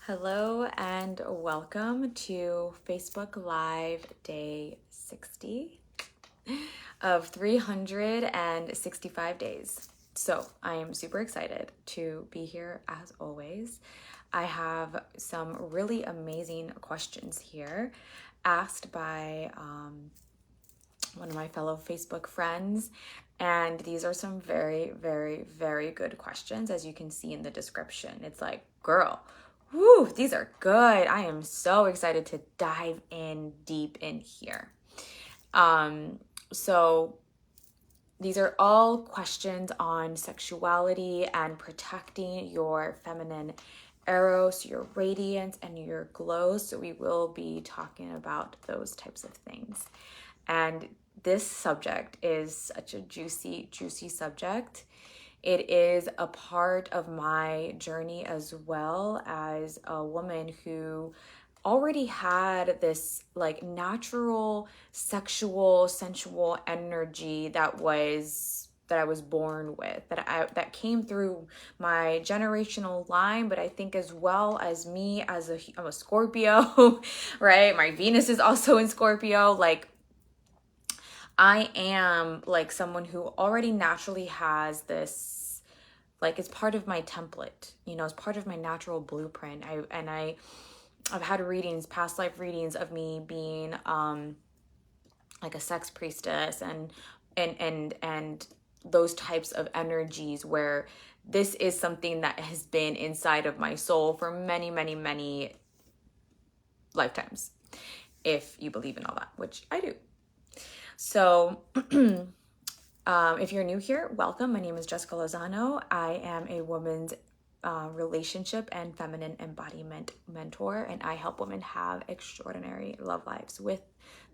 Hello and welcome to Facebook Live Day 60 of 365 days. So I am super excited to be here as always. I have some really amazing questions here asked by one of my fellow Facebook friends. And these are some very, very, very good questions, as you can see in the description. It's like, girl, whoo, these are good. I am so excited to dive in deep in here. So these are all questions on sexuality and protecting your feminine eros, your radiance, and your glow. So we will be talking about those types of things. And this subject is such a juicy, juicy subject. It is a part of my journey as well as a woman who already had this like natural, sexual, sensual energy that I was born with, that came through my generational line, but I think as well as me I'm a Scorpio, right? My Venus is also in Scorpio. Like I am like someone who already naturally has this, like it's part of my template, it's part of my natural blueprint. I've had readings, past life readings of me being like a sex priestess and those types of energies where this is something that has been inside of my soul for many, many, many lifetimes, if you believe in all that, which I do. So if you're new here, welcome. My name is Jessica Lozano. I am a woman's relationship and feminine embodiment mentor, and I help women have extraordinary love lives with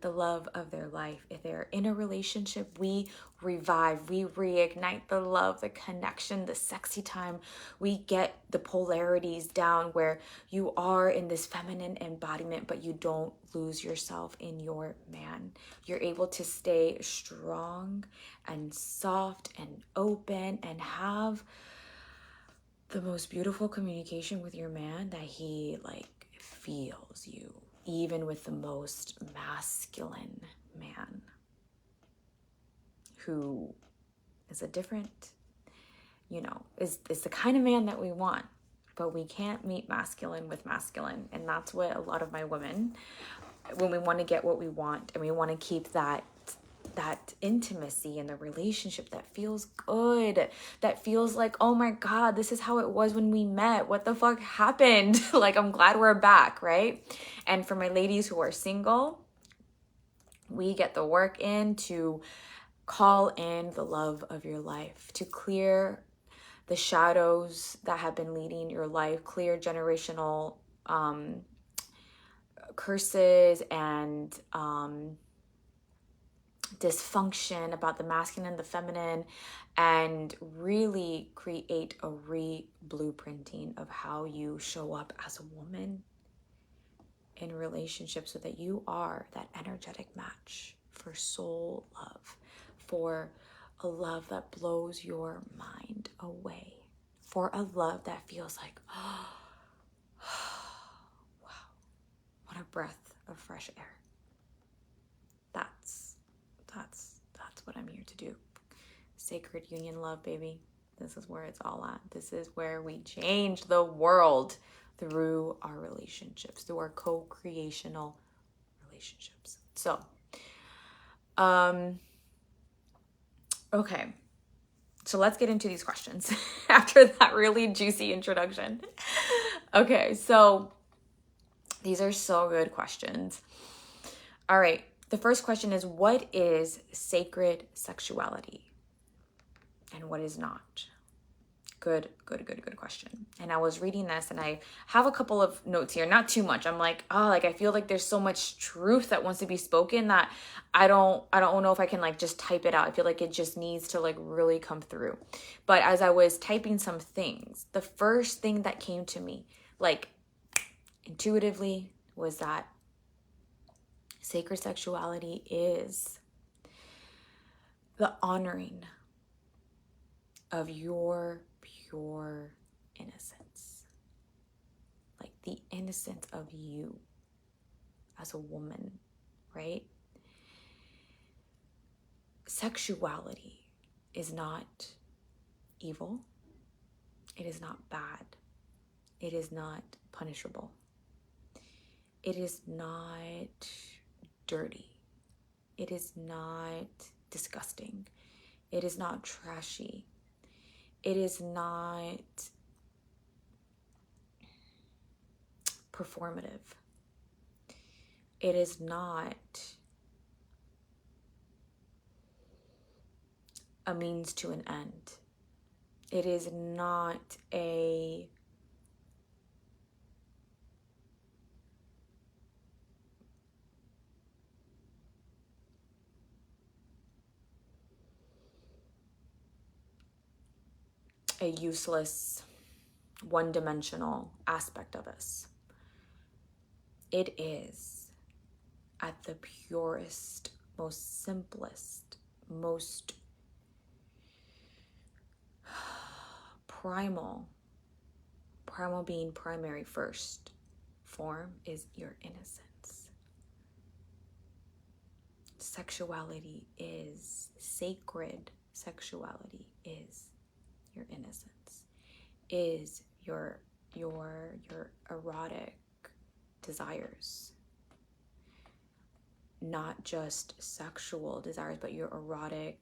the love of their life. If they're in a relationship, we revive, we reignite the love, the connection, the sexy time. We get the polarities down where you are in this feminine embodiment, but you don't lose yourself in your man. You're able to stay strong and soft and open and have the most beautiful communication with your man, that he like feels you, even with the most masculine man who is a different, is the kind of man that we want, but we can't meet masculine with masculine. And that's what a lot of my women, when we want to get what we want and we want to keep that intimacy in the relationship that feels good, that feels like, oh my God, this is how it was when we met. What the fuck happened? Like, I'm glad we're back, right? And for my ladies who are single, we get the work in to call in the love of your life, to clear the shadows that have been leading your life, clear generational curses and dysfunction about the masculine and the feminine, and really create a blueprinting of how you show up as a woman in relationships, so that you are that energetic match for soul love, for a love that blows your mind away, for a love that feels like, oh, wow, what a breath of fresh air. That's what I'm here to do. Sacred union love, baby. This is where it's all at. This is where we change the world through our relationships, through our co-creational relationships. So, okay. So let's get into these questions after that really juicy introduction. Okay, so these are so good questions. All right. The first question is, what is sacred sexuality and what is not? Good question. And I was reading this and I have a couple of notes here, not too much. I'm like, I feel like there's so much truth that wants to be spoken that I don't know if I can like just type it out. I feel like it just needs to like really come through. But as I was typing some things, the first thing that came to me like intuitively was that sacred sexuality is the honoring of your pure innocence. Like the innocence of you as a woman, right? Sexuality is not evil. It is not bad. It is not punishable. It is not dirty. It is not disgusting. It is not trashy. It is not performative. It is not a means to an end. It is not a useless, one-dimensional aspect of us. It is at the purest, most simplest, most primal being primary first form is your innocence. Sexuality is sacred. Sexuality is your innocence, is your erotic desires. Not just sexual desires, but your erotic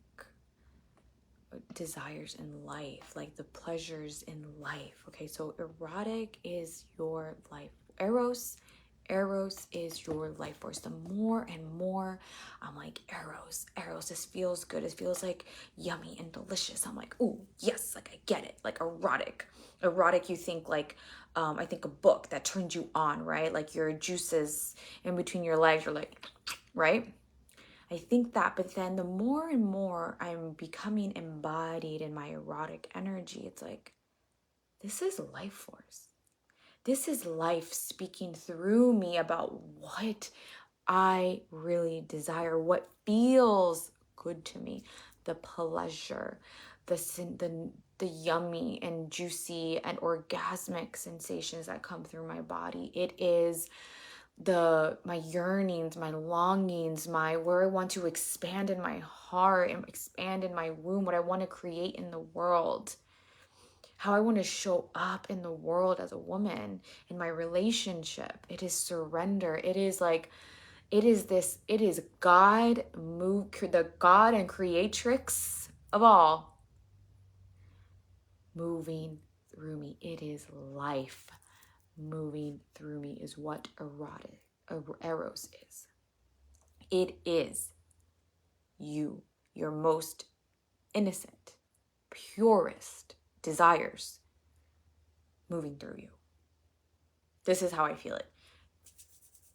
desires in life, like the pleasures in life. Okay, so erotic is your life. Eros is your life force. The more and more I'm like, Eros, this feels good. It feels like yummy and delicious. I'm like, ooh, yes, like I get it. Like erotic, you think like, I think a book that turns you on, right? Like your juices in between your legs, you're like, right? I think that, but then the more and more I'm becoming embodied in my erotic energy, it's like, this is life force. This is life speaking through me about what I really desire, what feels good to me, the pleasure, the yummy and juicy and orgasmic sensations that come through my body. It is my yearnings, my longings, where I want to expand in my heart and expand in my womb, what I want to create in the world, how I want to show up in the world as a woman, in my relationship. It is surrender. It is God the God and creatrix of all moving through me. It is life moving through me is what eros is. It is you, your most innocent, purest desires moving through you. This is how I feel it.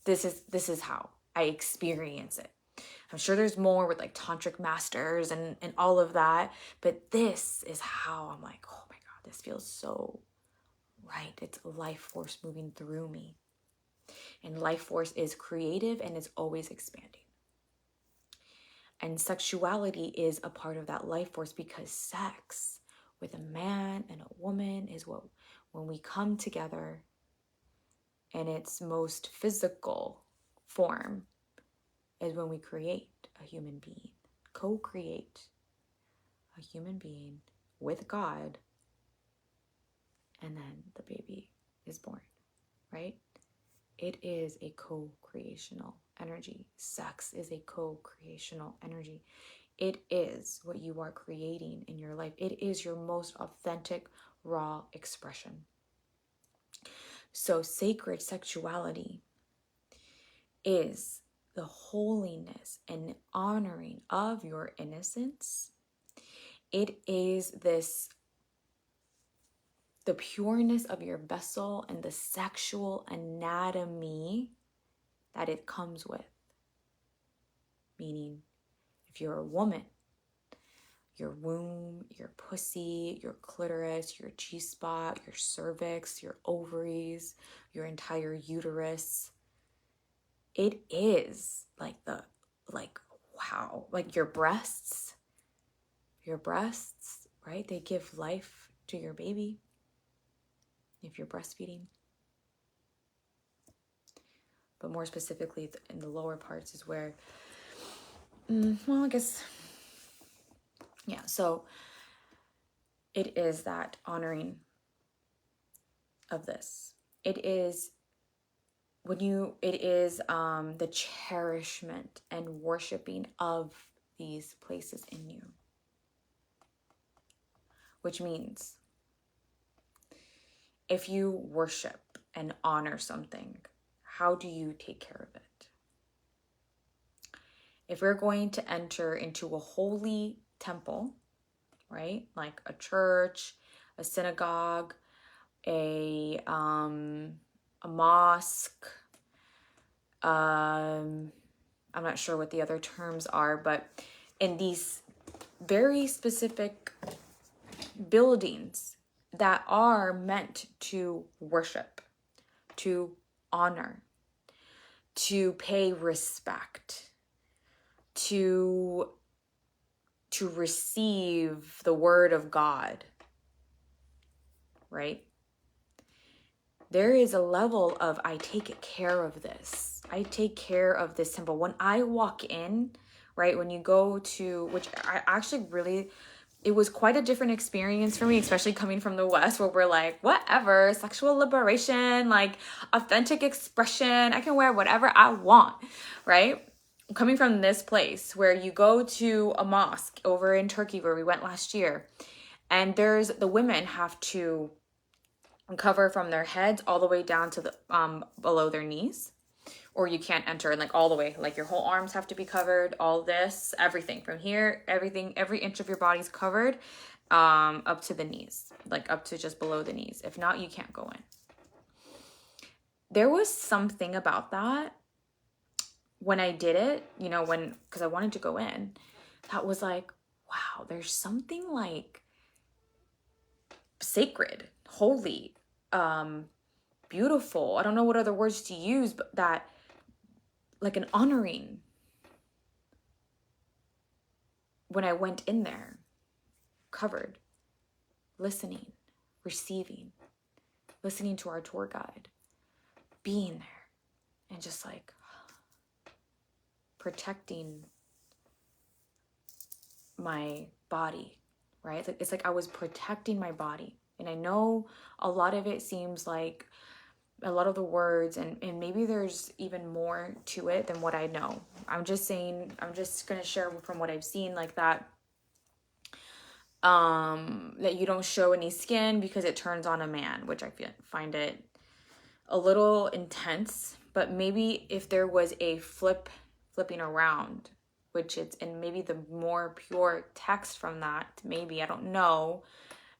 This is how I experience it. I'm sure there's more with like tantric masters and all of that, but this is how I'm like, oh my God, this feels so right. It's life force moving through me. And life force is creative and it's always expanding. And sexuality is a part of that life force, because sex with a man and a woman is when we come together in its most physical form is when we create a human being, co-create a human being with God, and then the baby is born, right? It is a co-creational energy. Sex is a co-creational energy. It is what you are creating in your life. It is your most authentic, raw expression. So sacred sexuality is the holiness and honoring of your innocence. It is the pureness of your vessel and the sexual anatomy that it comes with. Meaning, if you're a woman, your womb, your pussy, your clitoris, your G-spot, your cervix, your ovaries, your entire uterus, it is wow, like your breasts, right? They give life to your baby if you're breastfeeding. but more specifically in the lower parts is where, well, I guess, yeah. So it is that honoring of this. It is the cherishment and worshiping of these places in you. Which means if you worship and honor something, how do you take care of it? If we're going to enter into a holy temple, right? Like a church, a synagogue, a mosque, I'm not sure what the other terms are, but in these very specific buildings that are meant to worship, to honor, to pay respect, to receive the word of God, right? There is a level of, I take care of this. I take care of this temple. When I walk in, right, when you go to, which I actually really, it was quite a different experience for me, especially coming from the West, where we're like, whatever, sexual liberation, like authentic expression, I can wear whatever I want, right? Coming from this place where you go to a mosque over in Turkey where we went last year, and the women have to cover from their heads all the way down to the below their knees, or you can't enter, and like all the way, like your whole arms have to be covered, all this, everything from here, everything, every inch of your body's covered, up to the knees, like up to just below the knees. If not, you can't go in. There was something about that when I did it, because I wanted to go in, that was like, wow, there's something like sacred, holy, beautiful, I don't know what other words to use, but that, like an honoring when I went in there, covered, listening, receiving, listening to our tour guide, being there, and just like protecting my body, right? It's like I was protecting my body. And I know a lot of it seems like a lot of the words, and maybe there's even more to it than what I know. I'm just going to share from what I've seen, like that you don't show any skin because it turns on a man, which I find it a little intense. But maybe if there was a flipping around, which it's, and maybe the more pure text from that, maybe, I don't know.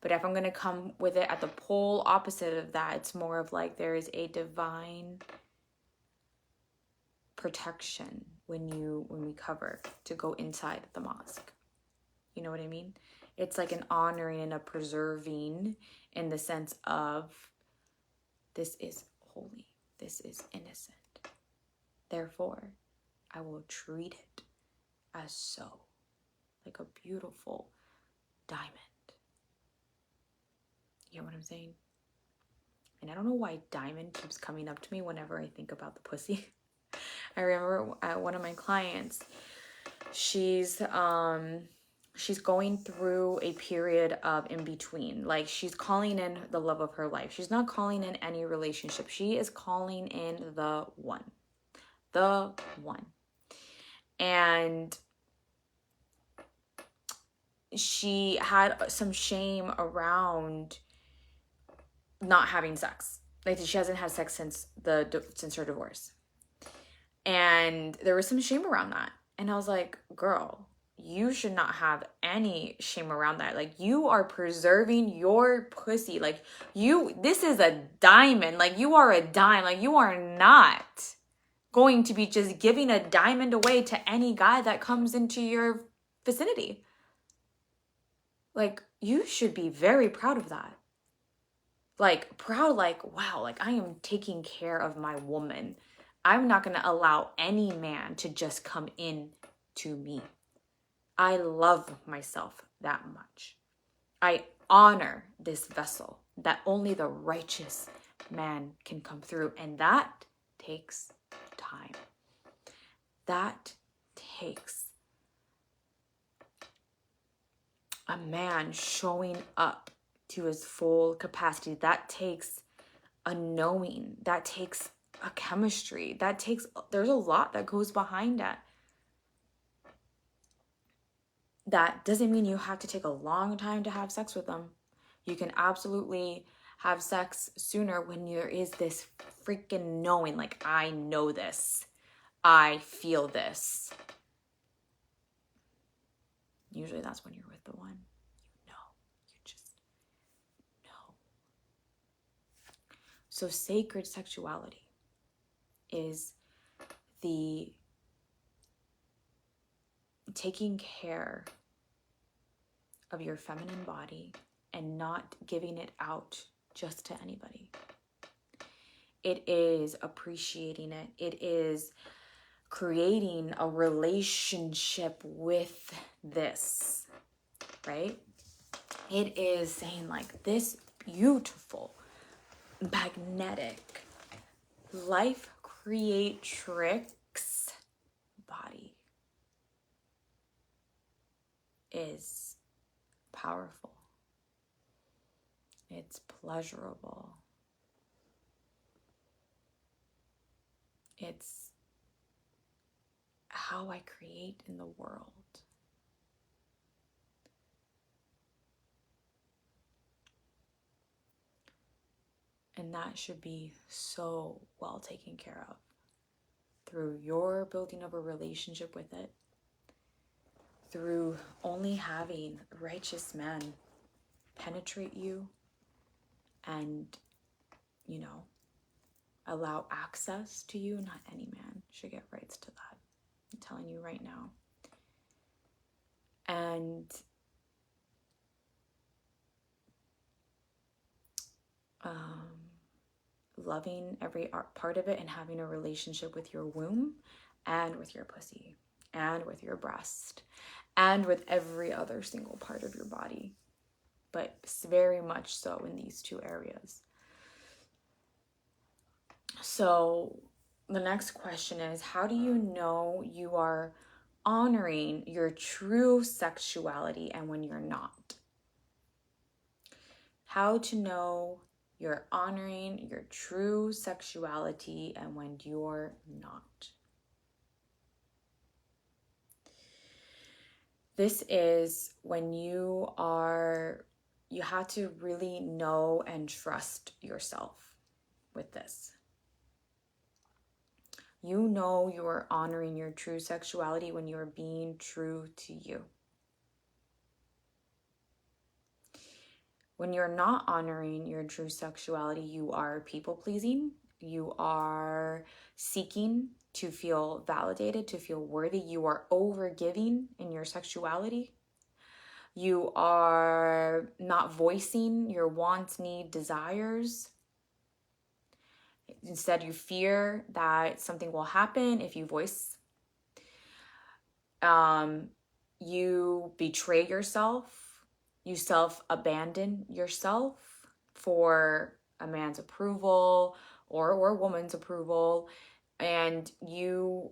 But if I'm going to come with it at the pole opposite of that, it's more of like there is a divine protection when we cover to go inside the mosque. You know what I mean? It's like an honoring and a preserving in the sense of this is holy. This is innocent. Therefore, I will treat it as so, like a beautiful diamond. You know what I'm saying? And I don't know why diamond keeps coming up to me whenever I think about the pussy. I remember one of my clients, she's going through a period of in between. Like, she's calling in the love of her life. She's not calling in any relationship. She is calling in the one. The one. And she had some shame around not having sex. Like, she hasn't had sex since her divorce. And there was some shame around that. And I was like, girl, you should not have any shame around that. Like, you are preserving your pussy. Like, this is a diamond. Like, you are a dime. Like, you are not going to be just giving a diamond away to any guy that comes into your vicinity. Like, you should be very proud of that. Like, proud, like, wow, like, I am taking care of my woman. I'm not going to allow any man to just come in to me. I love myself that much. I honor this vessel that only the righteous man can come through. And that takes time. That takes a man showing up to his full capacity. That takes a knowing. That takes a chemistry. There's a lot that goes behind that. That doesn't mean you have to take a long time to have sex with them. You can absolutely have sex sooner when there is this freaking knowing, like, I know this. I feel this. Usually that's when you're with the one. You just know. So sacred sexuality is the taking care of your feminine body and not giving it out just to anybody. It is appreciating it. It is creating a relationship with this, right? It is saying, like, this beautiful, magnetic, life creatrix body is powerful. It's pleasurable. It's how I create in the world. And that should be so well taken care of through your building of a relationship with it, through only having righteous men penetrate you and, allow access to you. Not any man should get rights to that. I'm telling you right now. And loving every part of it and having a relationship with your womb and with your pussy and with your breast and with every other single part of your body, but very much so in these two areas. So the next question is, how do you know you are honoring your true sexuality and when you're not? How to know you're honoring your true sexuality and when you're not. This is when you have to really know and trust yourself with this. You know you are honoring your true sexuality when you are being true to you. When you're not honoring your true sexuality, you are people-pleasing. You are seeking to feel validated, to feel worthy. You are over-giving in your sexuality. You are not voicing your wants, needs, desires. Instead, you fear that something will happen if you voice. You betray yourself. You self-abandon yourself for a man's approval or a woman's approval, and you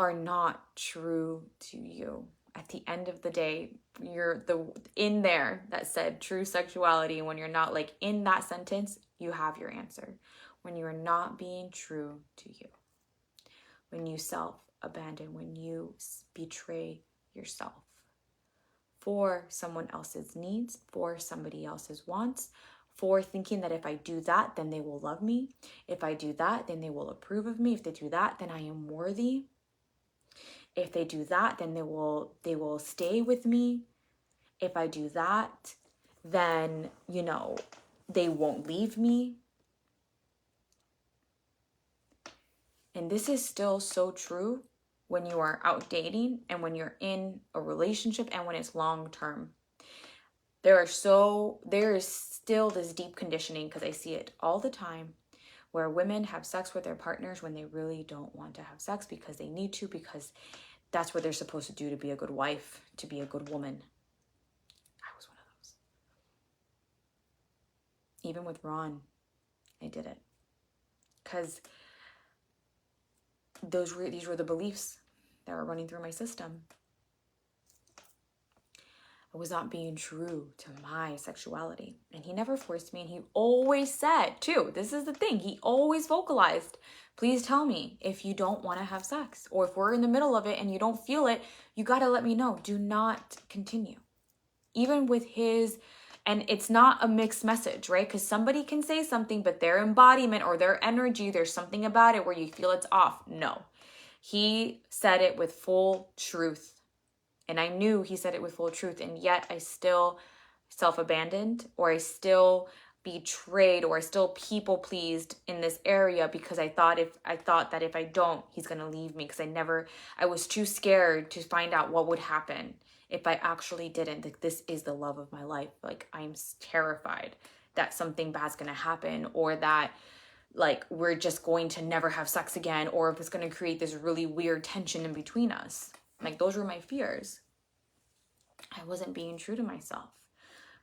are not true to you. At the end of the day, you're in there that said true sexuality. When you're not, like, in that sentence, you have your answer. When you are not being true to you, when you self-abandon, when you betray yourself for someone else's needs, for somebody else's wants, for thinking that if I do that, then they will love me. If I do that, then they will approve of me. If they do that, then I am worthy. If they do that, then they will stay with me. If I do that, then, they won't leave me. And this is still so true when you are out dating and when you're in a relationship and when it's long term. There is still this deep conditioning, because I see it all the time, where women have sex with their partners when they really don't want to have sex because they need to, because that's what they're supposed to do to be a good wife, to be a good woman. I was one of those. Even with Ron, I did it. Because these were the beliefs that were running through my system. I was not being true to my sexuality. And he never forced me. And he always said, too, this is the thing, he always vocalized, please tell me if you don't want to have sex. Or if we're in the middle of it and you don't feel it, you got to let me know. Do not continue. Even with his, and it's not a mixed message, right? Because somebody can say something, but their embodiment or their energy, there's something about it where you feel it's off. No. He said it with full truth. And I knew he said it with full truth, and yet I still self-abandoned, or I still betrayed, or I still people-pleased in this area because I thought that if I don't, he's gonna leave me, because I was too scared to find out what would happen if I actually didn't. Like, this is the love of my life. Like, I'm terrified that something bad's gonna happen, or that like we're just going to never have sex again, or if it's gonna create this really weird tension in between us. Like, those were my fears. I wasn't being true to myself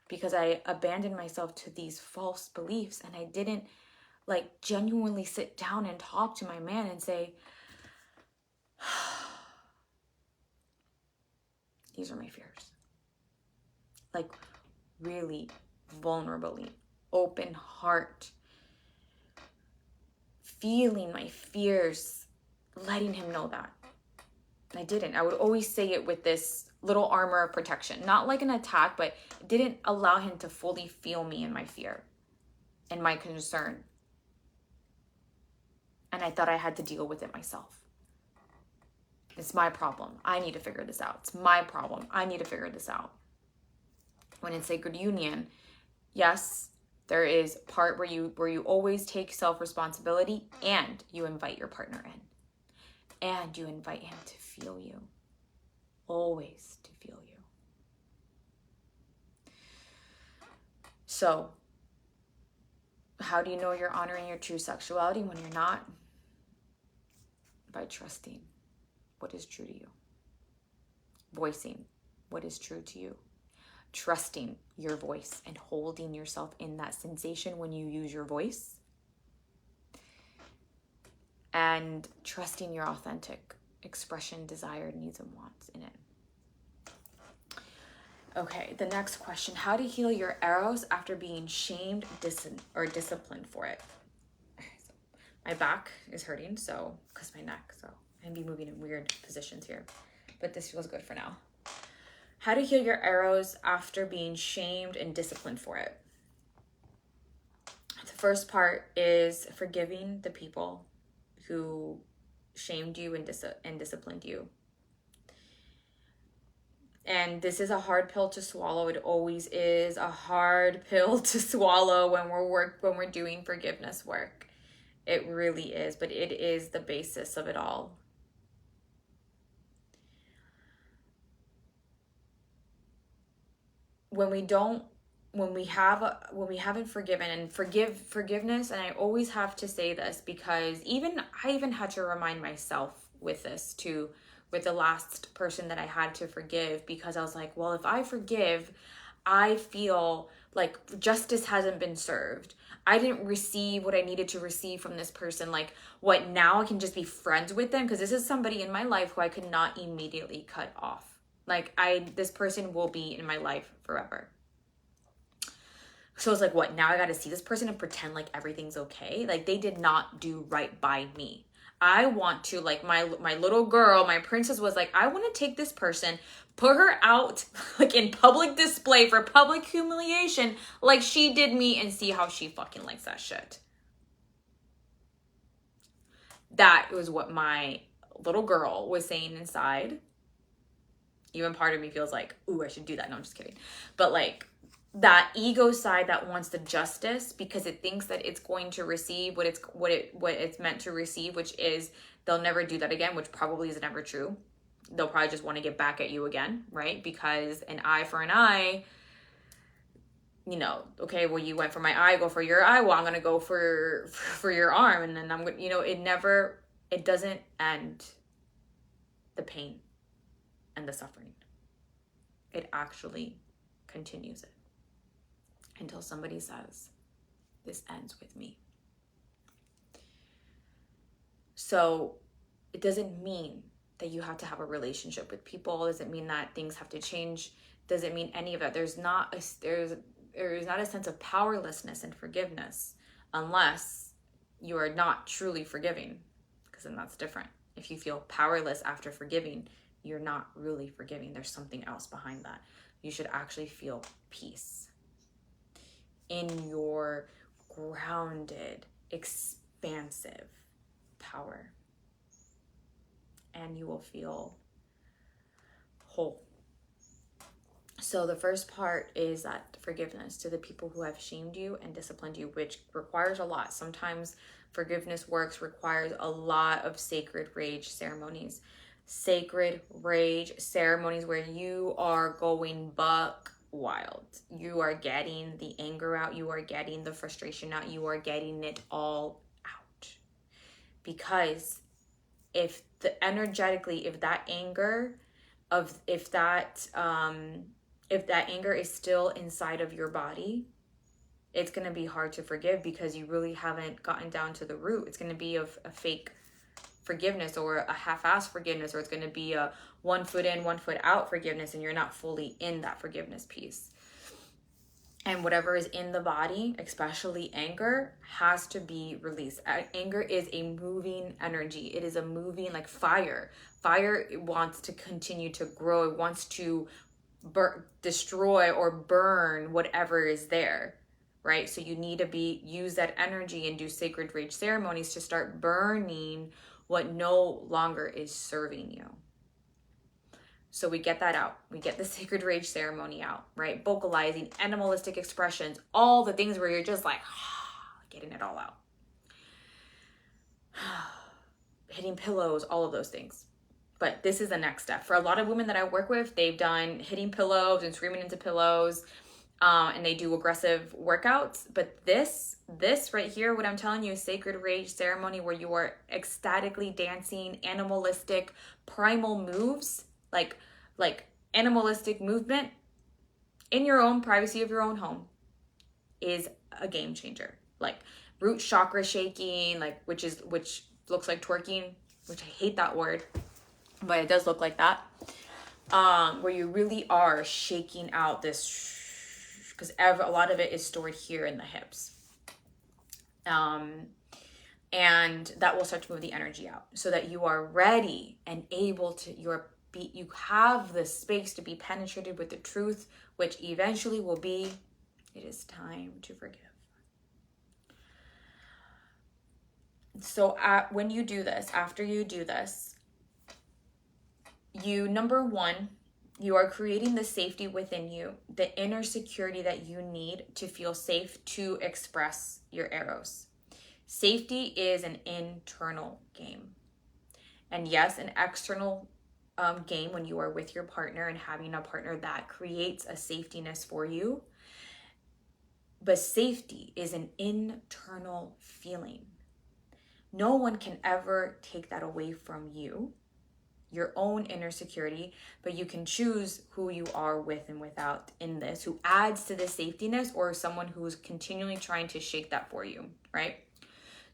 because I abandoned myself to these false beliefs, and I didn't like genuinely sit down and talk to my man and say, these are my fears. Like, really vulnerably, open heart, feeling my fears, letting him know that. I didn't. I would always say it with this little armor of protection. Not like an attack, but it didn't allow him to fully feel me in my fear and my concern. And I thought I had to deal with it myself. It's my problem. I need to figure this out. It's my problem. I need to figure this out. When in sacred union, yes, there is part where you always take self-responsibility, and you invite your partner in. And you invite him to feel you. Always to feel you. So, how do you know you're honoring your true sexuality when you're not? By trusting what is true to you. Voicing what is true to you. Trusting your voice and holding yourself in that sensation when you use your voice. And trusting your authentic expression, desired needs and wants in it. Okay, the next question. How to heal your eros after being shamed or disciplined for it. So my back is hurting, so because my neck, so I'm be moving in weird positions here. But this feels good for now. How to heal your eros after being shamed and disciplined for it. The first part is forgiving the people who shamed you and disciplined you. And this is a hard pill to swallow. It always is a hard pill to swallow when we're doing forgiveness work. It really is, but it is the basis of it all. When we haven't forgiven, and forgiveness, and I always have to say this because I even had to remind myself with this too, with the last person that I had to forgive, because I was like, well, if I forgive, I feel like justice hasn't been served. I didn't receive what I needed to receive from this person. Like, what, now I can just be friends with them? Because this is somebody in my life who I could not immediately cut off. Like, this person will be in my life forever. So it's like, what, now I got to see this person and pretend like everything's okay? Like, they did not do right by me. I want to, like, my little girl, my princess was like, I want to take this person, put her out like in public display for public humiliation like she did me, and see how she fucking likes that shit. That was what my little girl was saying inside. Even part of me feels like, ooh, I should do that. No, I'm just kidding. But like, that ego side that wants the justice because it thinks that it's going to receive what it's meant to receive, which is they'll never do that again, which probably is never true. They'll probably just want to get back at you again, right? Because an eye for an eye, you know, okay, well, you went for my eye, go for your eye. Well, I'm going to go for your arm. And then I'm going to, you know, it doesn't end the pain and the suffering. It actually continues it until somebody says, this ends with me. So it doesn't mean that you have to have a relationship with people. It doesn't mean that things have to change. It doesn't mean any of that. There's not a sense of powerlessness in forgiveness unless you are not truly forgiving, because then that's different. If you feel powerless after forgiving, you're not really forgiving. There's something else behind that. You should actually feel peace in your grounded, expansive power. And you will feel whole. So the first part is that forgiveness to the people who have shamed you and disciplined you, which requires a lot. Sometimes forgiveness works requires a lot of sacred rage ceremonies. Sacred rage ceremonies where you are going buck wild. You are getting the anger out. You are getting the frustration out. You are getting it all out. Because if that anger is still inside of your body, it's going to be hard to forgive because you really haven't gotten down to the root. It's going to be a fake forgiveness or a half-assed forgiveness, or it's going to be a 1 foot in, 1 foot out forgiveness, and you're not fully in that forgiveness piece. And whatever is in the body, especially anger, has to be released. Anger is a moving energy. It is a moving, like fire. Fire wants to continue to grow. It wants to destroy or burn whatever is there, right? So you need to use that energy and do sacred rage ceremonies to start burning what no longer is serving you. So we get that out. We get the sacred rage ceremony out, right? Vocalizing, animalistic expressions, all the things where you're just like, getting it all out. Hitting pillows, all of those things. But this is the next step. For a lot of women that I work with, they've done hitting pillows and screaming into pillows, and they do aggressive workouts. But this right here, what I'm telling you, is sacred rage ceremony where you are ecstatically dancing, animalistic, primal moves, like animalistic movement in your own privacy of your own home, is a game changer. Like root chakra shaking, which looks like twerking, which I hate that word, but it does look like that. Where you really are shaking out this, because a lot of it is stored here in the hips. And that will start to move the energy out so that you are ready and able to, you have the space to be penetrated with the truth, which eventually will be, it is time to forgive. So when you do this, after you do this, number one, you are creating the safety within you, the inner security that you need to feel safe to express your eros. Safety is an internal game. And yes, an external game when you are with your partner and having a partner that creates a safetiness for you. But safety is an internal feeling. No one can ever take that away from you, your own inner security, but you can choose who you are with and without in this, who adds to the safetiness, or someone who's continually trying to shake that for you, right?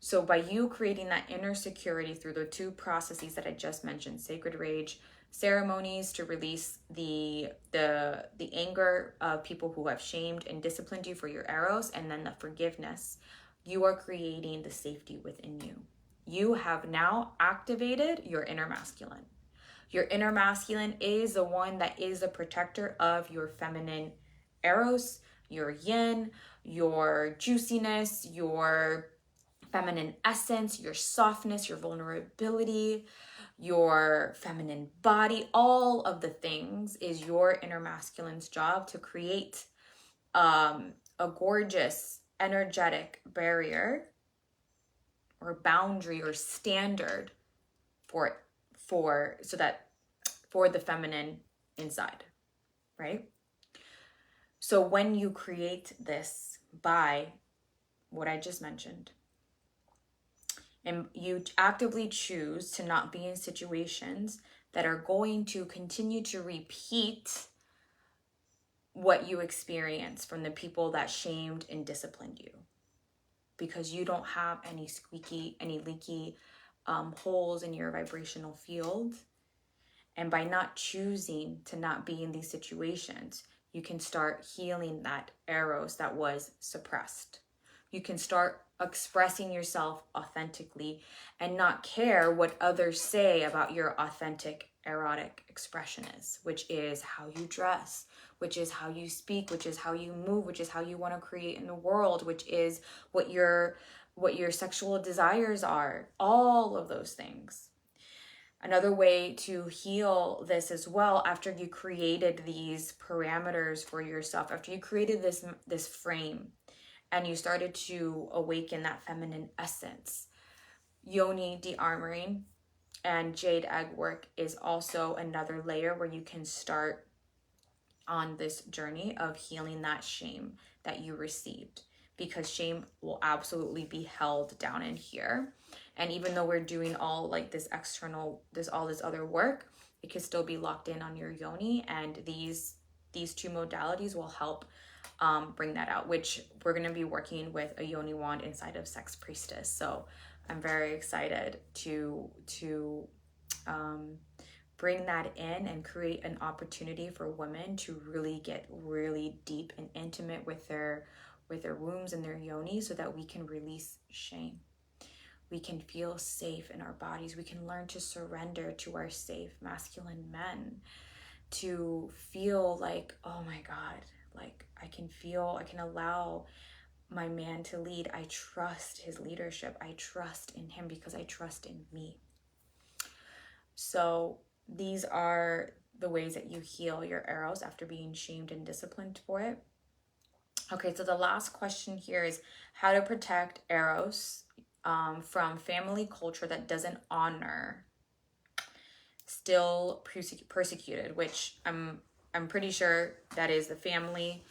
So by you creating that inner security through the two processes that I just mentioned, sacred rage ceremonies to release the anger of people who have shamed and disciplined you for your eros, and then the forgiveness, you are creating the safety within you. You have now activated your inner masculine. Your inner masculine is the one that is the protector of your feminine eros, your yin, your juiciness, your feminine essence, your softness, your vulnerability, your feminine body. All of the things is your inner masculine's job to create a gorgeous energetic barrier or boundary or standard for the feminine inside, right? So when you create this by what I just mentioned, and you actively choose to not be in situations that are going to continue to repeat what you experienced from the people that shamed and disciplined you, because you don't have any leaky holes in your vibrational field. And by not choosing to not be in these situations, you can start healing that eros that was suppressed. You can start expressing yourself authentically and not care what others say about your authentic erotic expression is, which is how you dress, which is how you speak, which is how you move, which is how you want to create in the world, which is what your sexual desires are, all of those things. Another way to heal this as well, after you created these parameters for yourself, after you created this frame and you started to awaken that feminine essence, yoni de-armoring and jade egg work is also another layer where you can start on this journey of healing that shame that you received, because shame will absolutely be held down in here. And even though we're doing all like this external, all this other work, it can still be locked in on your yoni, and these two modalities will help bring that out, which we're going to be working with a yoni wand inside of Sex Priestess. So I'm very excited to bring that in and create an opportunity for women to really get really deep and intimate with their wombs and their yoni, so that we can release shame. We can feel safe in our bodies. We can learn to surrender to our safe masculine men, to feel like, oh my God, like I can allow my man to lead. I trust his leadership. I trust in him because I trust in me. So these are the ways that you heal your eros after being shamed and disciplined for it. Okay, so the last question here is how to protect eros from family culture that doesn't honor still persecuted, which I'm pretty sure that is the family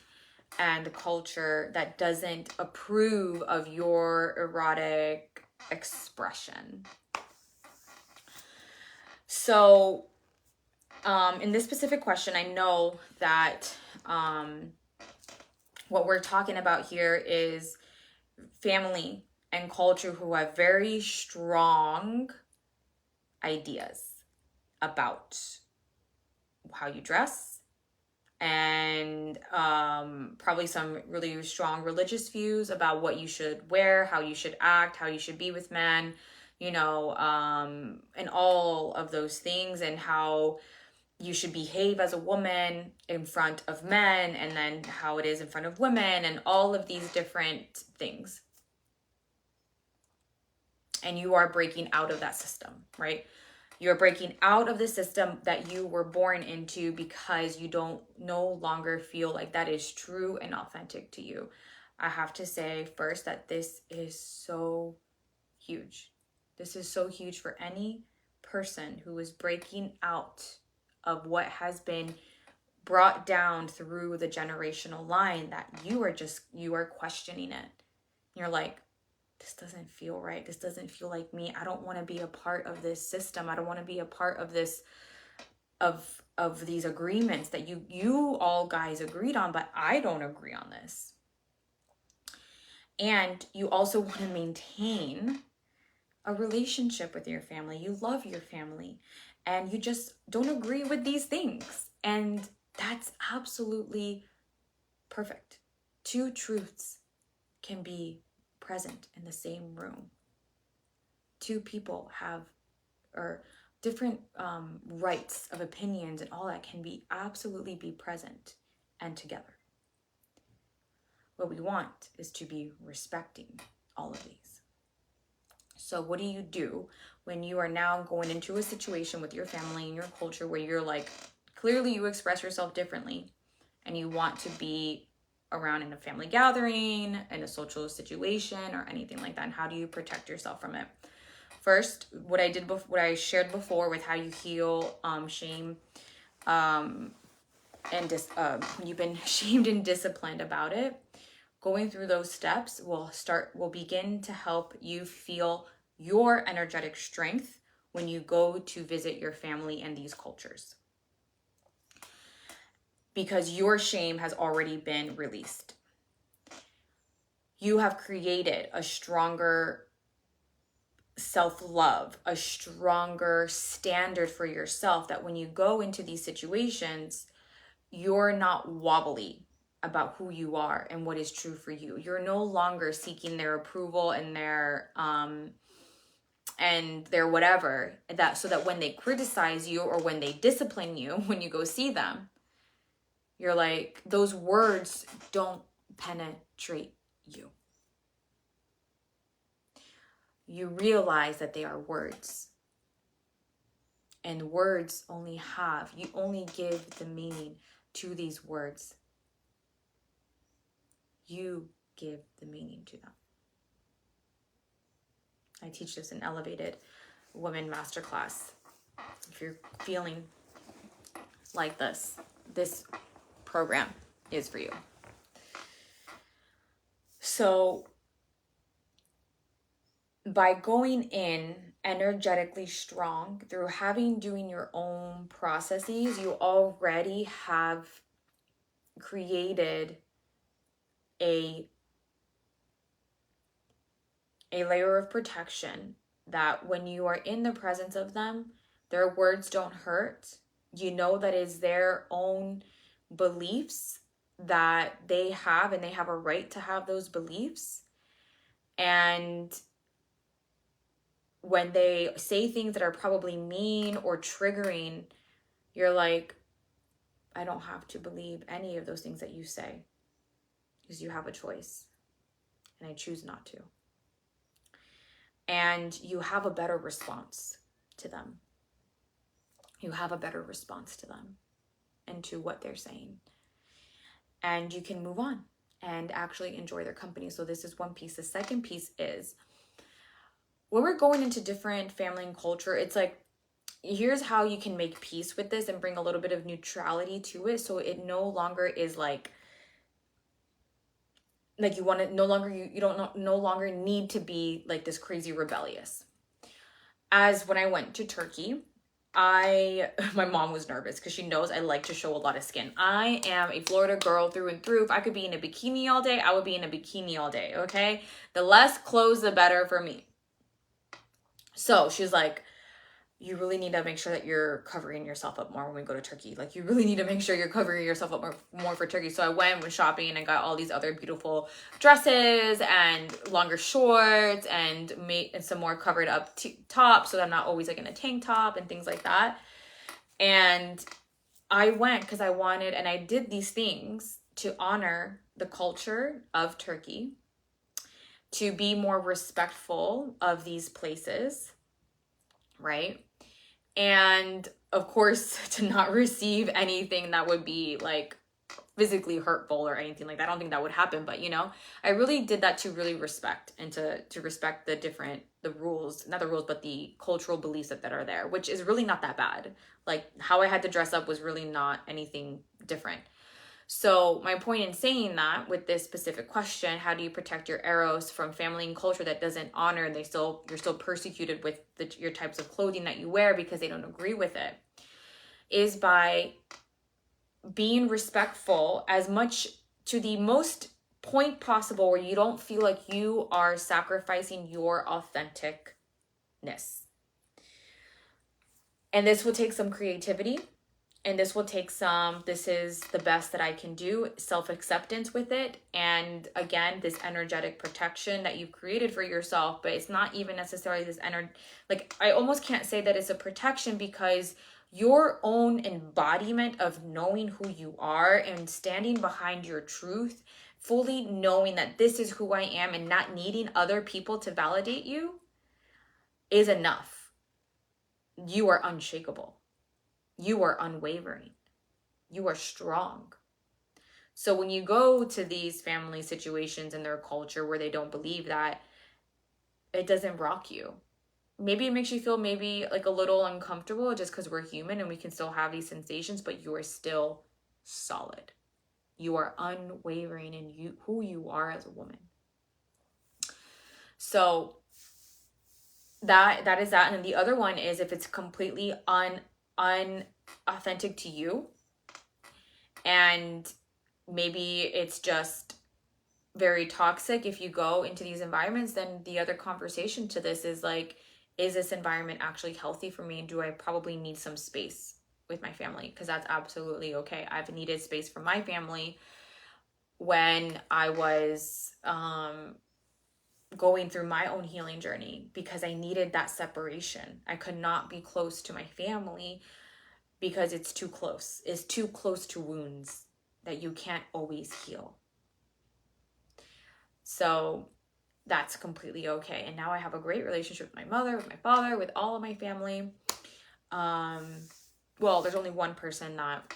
and the culture that doesn't approve of your erotic expression. So in this specific question, I know that what we're talking about here is family and culture who have very strong ideas about how you dress, and probably some really strong religious views about what you should wear, how you should act, how you should be with men, and all of those things, and how you should behave as a woman in front of men, and then how it is in front of women, and all of these different things. And you are breaking out of that system, right? You're breaking out of the system that you were born into because you don't no longer feel like that is true and authentic to you. I have to say first that this is so huge. This is so huge for any person who is breaking out of what has been brought down through the generational line, that you are questioning it. You're like, this doesn't feel right. This doesn't feel like me. I don't want to be a part of this system. I don't want to be a part of this, of these agreements that you all guys agreed on, but I don't agree on this. And you also want to maintain a relationship with your family. You love your family, and you just don't agree with these things. And that's absolutely perfect. Two truths can be present in the same room. Two people have different rights of opinions and all that can be absolutely be present and together. What we want is to be respecting all of these. So what do you do when you are now going into a situation with your family and your culture where you're like, clearly you express yourself differently and you want to be around in a family gathering, in a social situation or anything like that? And how do you protect yourself from it? First, what I shared before with how you heal shame, and you've been shamed and disciplined about it. Going through those steps will begin to help you feel your energetic strength when you go to visit your family and these cultures, because your shame has already been released. You have created a stronger self-love, a stronger standard for yourself, that when you go into these situations, you're not wobbly about who you are and what is true for you. You're no longer seeking their approval and their whatever, that so that when they criticize you or when they discipline you, when you go see them, you're like, those words don't penetrate you. You realize that they are words. And words you only give the meaning to these words. You give the meaning to them. I teach this in Elevated Women Masterclass. If you're feeling like this program is for you. So by going in energetically strong through doing your own processes, you already have created a layer of protection that when you are in the presence of them, their words don't hurt. You know that it's their own beliefs that they have, and they have a right to have those beliefs. And when they say things that are probably mean or triggering, you're like, I don't have to believe any of those things that you say, because you have a choice, and I choose not to. And you have a better response to them. You have a better response to them and to what they're saying. And you can move on and actually enjoy their company. So this is one piece. The second piece is, when we're going into different family and culture, it's like, here's how you can make peace with this and bring a little bit of neutrality to it. So it no longer is like you want to no longer need to be like this crazy rebellious. As when I went to Turkey, my mom was nervous because she knows I like to show a lot of skin. I am a Florida girl through and through. If I could be in a bikini all day, I would be in a bikini all day, okay? The less clothes, the better for me. So she's like, you really need to make sure that you're covering yourself up more when we go to Turkey. Like, you really need to make sure you're covering yourself up more for Turkey. So I went shopping and I got all these other beautiful dresses and longer shorts and some more covered up tops, so that I'm not always like in a tank top and things like that. And I went because I wanted, and I did these things to honor the culture of Turkey, to be more respectful of these places, right? And of course, to not receive anything that would be like physically hurtful or anything like that. I don't think that would happen, but I really did that to really respect and to respect the rules, not the rules, but the cultural beliefs that are there, which is really not that bad. Like, how I had to dress up was really not anything different. So my point in saying that with this specific question, how do you protect your eros from family and culture that doesn't honor, and you're still persecuted with your types of clothing that you wear because they don't agree with it, is by being respectful as much to the most point possible where you don't feel like you are sacrificing your authenticness. And this will take some creativity. And this will take this is the best that I can do, self-acceptance with it. And again, this energetic protection that you've created for yourself, but it's not even necessarily this I almost can't say that it's a protection, because your own embodiment of knowing who you are and standing behind your truth, fully knowing that this is who I am and not needing other people to validate you, is enough. You are unshakable. You are unwavering. You are strong. So when you go to these family situations in their culture where they don't believe that, it doesn't rock you. Maybe it makes you feel maybe like a little uncomfortable, just because we're human and we can still have these sensations, but you are still solid. You are unwavering in who you are as a woman. So that is that. And the other one is, if it's completely unauthentic to you, and maybe it's just very toxic if you go into these environments, then the other conversation to this is like, is this environment actually healthy for me? Do I probably need some space with my family? Because that's absolutely okay. I've needed space from my family when I was going through my own healing journey, because I needed that separation. I could not be close to my family because it's too close. It's too close to wounds that you can't always heal. So that's completely okay. And now I have a great relationship with my mother, with my father, with all of my family. Well, there's only one person, that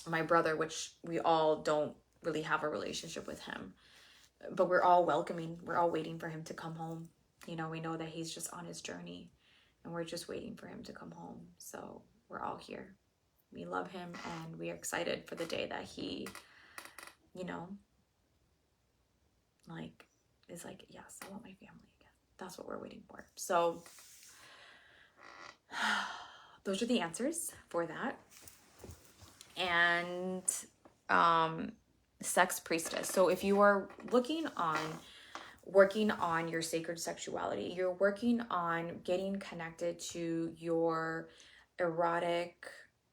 my brother, which we all don't really have a relationship with him. But we're all welcoming. We're all waiting for him to come home. You know, we know that he's just on his journey, and we're just waiting for him to come home. So we're all here. We love him, and we are excited for the day that he, you know, like, is like, yes, I want my family again. That's what we're waiting for. So those are the answers for that. And sex priestess. So if you are working on your sacred sexuality, you're working on getting connected to your erotic,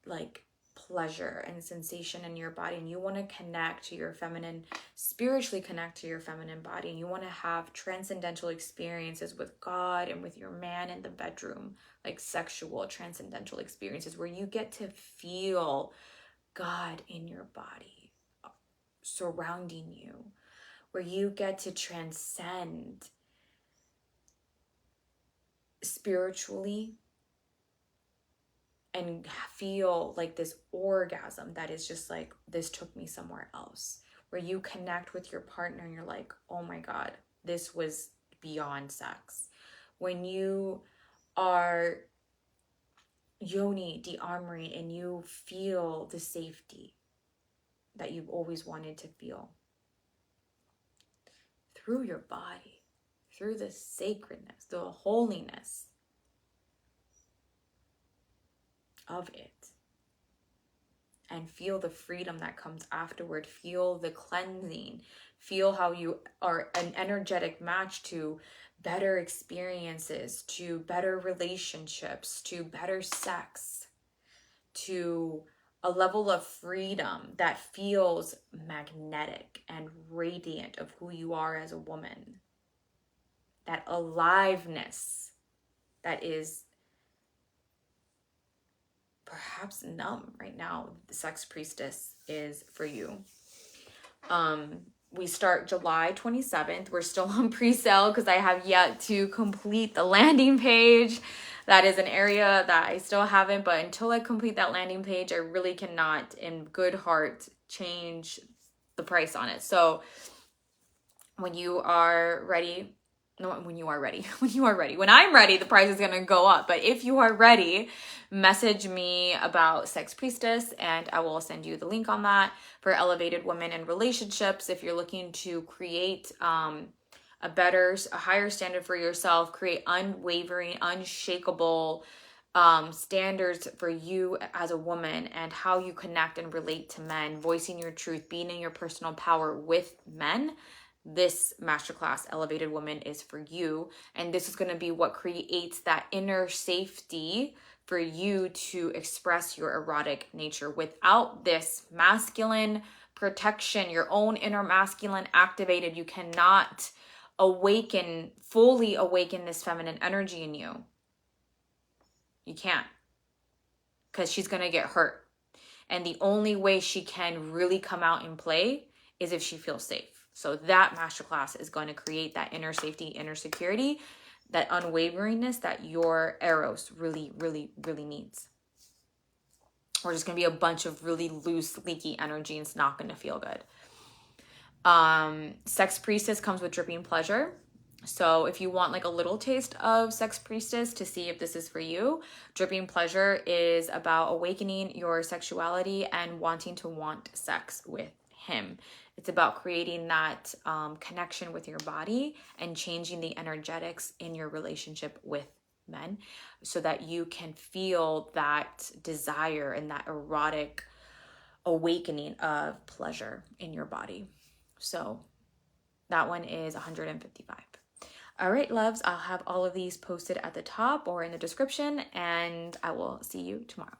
like, pleasure and sensation in your body, and you want to connect to your feminine, spiritually connect to your feminine body, and you want to have transcendental experiences with God and with your man in the bedroom, like sexual transcendental experiences where you get to feel God in your body surrounding you, where you get to transcend spiritually and feel like this orgasm that is just like, this took me somewhere else, where you connect with your partner and you're like, oh my God, this was beyond sex. When you are yoni de-armoring and you feel the safety that you've always wanted to feel through your body, through the sacredness, the holiness of it, and feel the freedom that comes afterward, feel the cleansing, feel how you are an energetic match to better experiences, to better relationships, to better sex, to a level of freedom that feels magnetic and radiant of who you are as a woman. That aliveness that is perhaps numb right now, the sex priestess is for you. We start July 27th. We're still on pre-sale because I have yet to complete the landing page. That is an area that I still haven't, but until I complete that landing page, I really cannot, in good heart, change the price on it. So when you are ready, when I'm ready, the price is going to go up. But if you are ready, message me about Sex Priestess and I will send you the link on that for elevated women in relationships. If you're looking to create a higher standard for yourself, create unwavering, unshakable standards for you as a woman and how you connect and relate to men, voicing your truth, being in your personal power with men, this masterclass, Elevated Woman, is for you. And this is going to be what creates that inner safety for you to express your erotic nature. Without this masculine protection, your own inner masculine activated, you cannot fully awaken this feminine energy in you. You can't, because she's going to get hurt. And the only way she can really come out and play is if she feels safe. So that masterclass is going to create that inner safety, inner security, that unwaveringness that your eros really, really, really needs. Or just going to be a bunch of really loose, leaky energy and it's not going to feel good. Sex Priestess comes with dripping pleasure. So if you want like a little taste of Sex Priestess to see if this is for you, dripping pleasure is about awakening your sexuality and wanting to want sex with him. It's about creating that connection with your body and changing the energetics in your relationship with men so that you can feel that desire and that erotic awakening of pleasure in your body. So That one is $155. All right, loves, I'll have all of these posted at the top or in the description, and I will see you tomorrow.